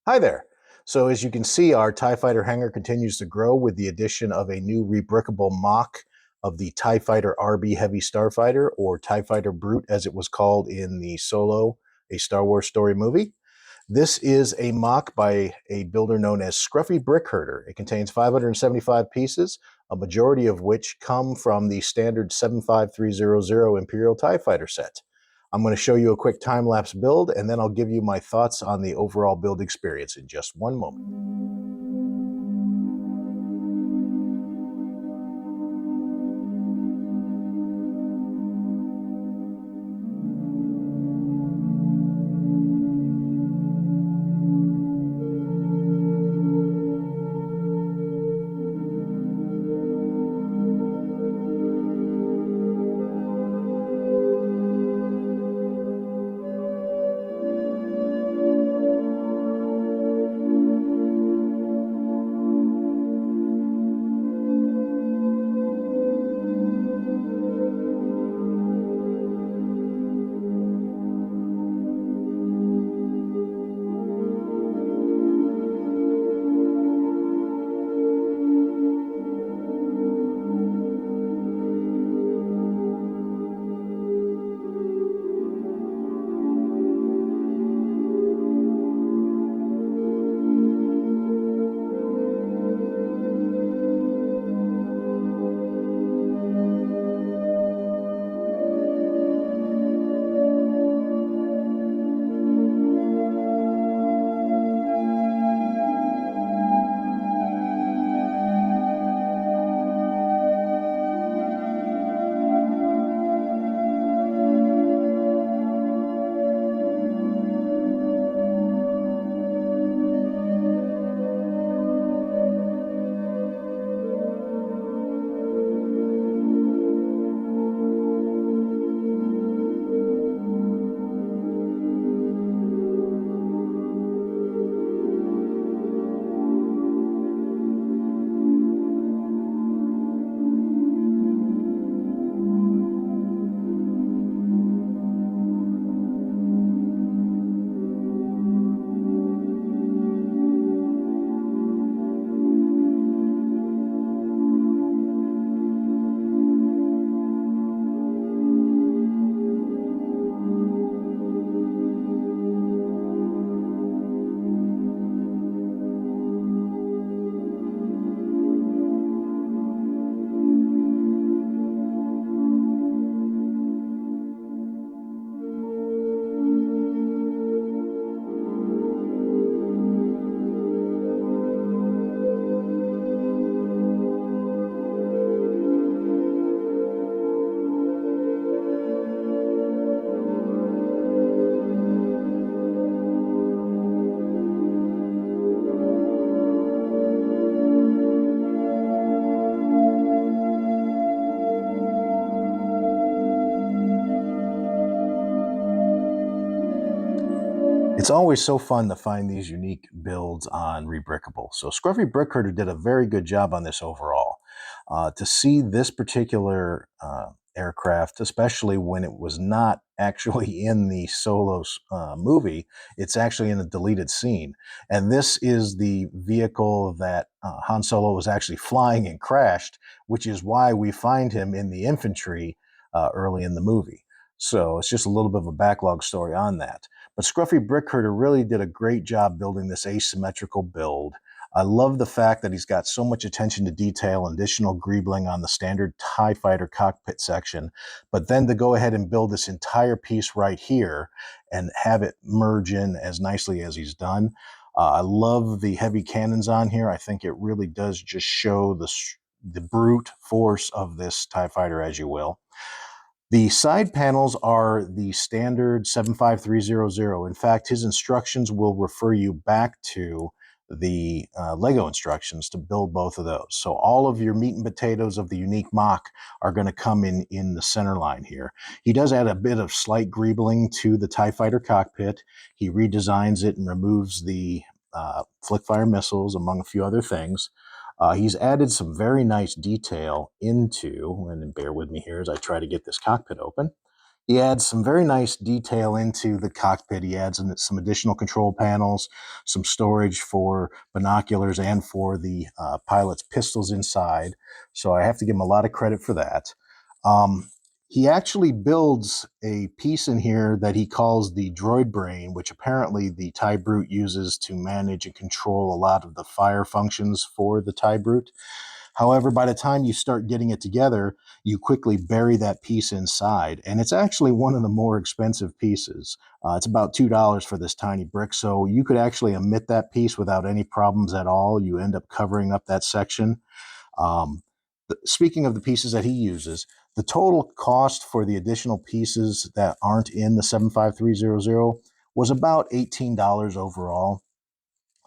Hi there. So as you can see, our TIE Fighter hangar continues to grow with the addition of a new rebrickable MOC of the TIE Fighter RB Heavy Starfighter, or TIE Fighter Brute as it was called in the Solo, a Star Wars story movie. This is a MOC by a builder known as ScruffyNerfHerder. It contains 575 pieces, a majority of which come from the standard 75300 Imperial TIE Fighter set. I'm going to show you a quick time-lapse build, and then I'll give you my thoughts on the overall build experience in just one moment. It's always so fun to find these unique builds on Rebrickable. So ScruffyNerfHerder did a very good job on this overall. To see this particular aircraft, especially when it was not actually in the Solo movie, it's actually in a deleted scene. And this is the vehicle that Han Solo was actually flying and crashed, which is why we find him in the infantry early in the movie. So it's just a little bit of a backlog story on that. But ScruffyNerfHerder really did a great job building this asymmetrical build. I love the fact that he's got so much attention to detail and additional greebling on the standard TIE Fighter cockpit section, but then to go ahead and build this entire piece right here and have it merge in as nicely as he's done. I love the heavy cannons on here. I think it really does just show the brute force of this TIE Fighter, as you will. The side panels are the standard 75300. In fact, his instructions will refer you back to the Lego instructions to build both of those. So all of your meat and potatoes of the unique MOC are going to come in the center line here. He does add a bit of slight greebling to the TIE Fighter cockpit. He redesigns it and removes the flick-fire missiles, among a few other things. He's added some very nice detail into, and bear with me here as I try to get this cockpit open. He adds some very nice detail into the cockpit. He adds in some additional control panels, some storage for binoculars and for the pilot's pistols inside. So I have to give him a lot of credit for that. He actually builds a piece in here that he calls the droid brain, which apparently the TIE Brute uses to manage and control a lot of the fire functions for the TIE Brute. However, by the time you start getting it together, you quickly bury that piece inside. And it's actually one of the more expensive pieces. It's about $2 for this tiny brick. So you could actually omit that piece without any problems at all. You end up covering up that section. Um, Speaking of the pieces that he uses, the total cost for the additional pieces that aren't in the 75300 was about $18 overall.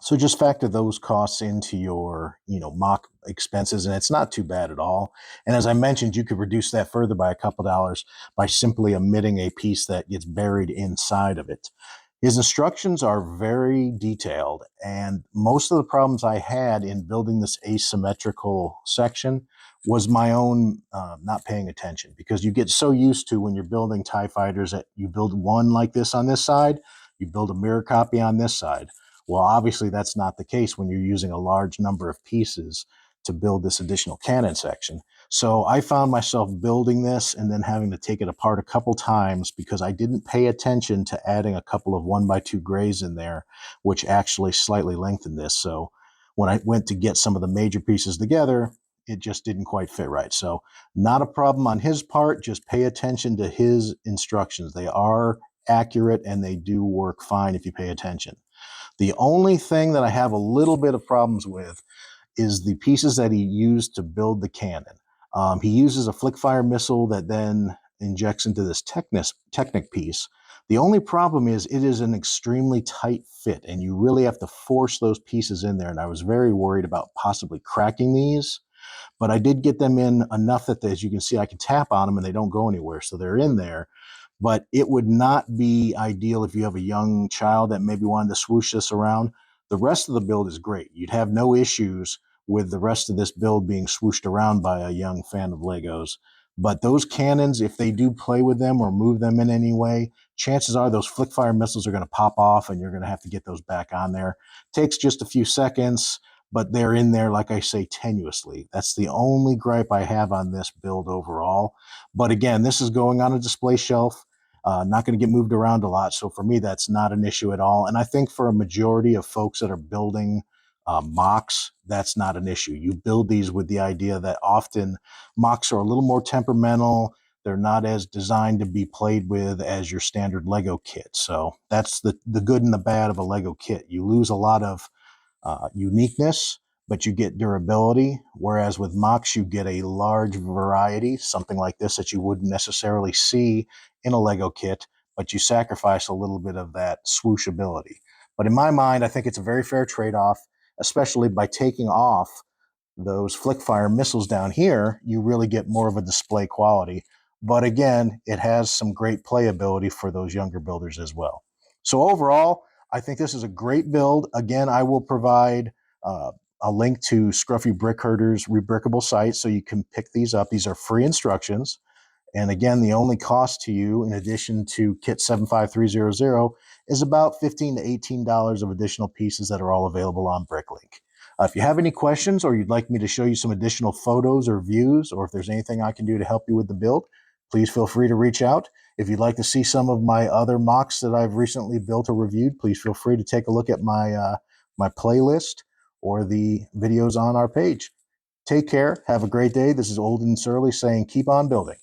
So just factor those costs into your, mock expenses, and it's not too bad at all. And as I mentioned, you could reduce that further by a couple dollars by simply omitting a piece that gets buried inside of it. His instructions are very detailed, and most of the problems I had in building this asymmetrical section was my own not paying attention, because you get so used to, when you're building TIE fighters, that you build one like this on this side, you build a mirror copy on this side. Well, obviously, that's not the case when you're using a large number of pieces to build this additional cannon section. So I found myself building this and then having to take it apart a couple times because I didn't pay attention to adding a couple of 1x2 grays in there, which actually slightly lengthened this. So when I went to get some of the major pieces together, it just didn't quite fit right. So not a problem on his part. Just pay attention to his instructions. They are accurate and they do work fine if you pay attention. The only thing that I have a little bit of problems with is the pieces that he used to build the cannon. He uses a flick fire missile that then injects into this Technic piece. The only problem is it is an extremely tight fit, and you really have to force those pieces in there. And I was very worried about possibly cracking these, but I did get them in enough that, as you can see, I can tap on them and they don't go anywhere. So they're in there. But it would not be ideal if you have a young child that maybe wanted to swoosh this around. The rest of the build is great. You'd have no issues with the rest of this build being swooshed around by a young fan of Legos. But those cannons, if they do play with them or move them in any way, chances are those flick fire missiles are going to pop off and you're going to have to get those back on there. Takes just a few seconds, but they're in there, like I say, tenuously. That's the only gripe I have on this build overall. But again, this is going on a display shelf. Not going to get moved around a lot. So for me, that's not an issue at all. And I think for a majority of folks that are building mocks, that's not an issue. You build these with the idea that often mocks are a little more temperamental. They're not as designed to be played with as your standard Lego kit. So that's the good and the bad of a Lego kit. You lose a lot of uniqueness, but you get durability. Whereas with mocks, you get a large variety, something like this that you wouldn't necessarily see in a Lego kit, but you sacrifice a little bit of that swooshability. But in my mind, I think it's a very fair trade off, especially by taking off those flick fire missiles down here. You really get more of a display quality. But again, it has some great playability for those younger builders as well. So overall, I think this is a great build. Again, I will provide a link to Scruffy Brickherder's Rebrickable site so you can pick these up. These are free instructions. And again, the only cost to you, in addition to kit 75300, is about $15 to $18 of additional pieces that are all available on Bricklink. If you have any questions or you'd like me to show you some additional photos or views, or if there's anything I can do to help you with the build, please feel free to reach out. If you'd like to see some of my other mocks that I've recently built or reviewed, please feel free to take a look at my playlist or the videos on our page. Take care. Have a great day. This is Olden Surly saying keep on building.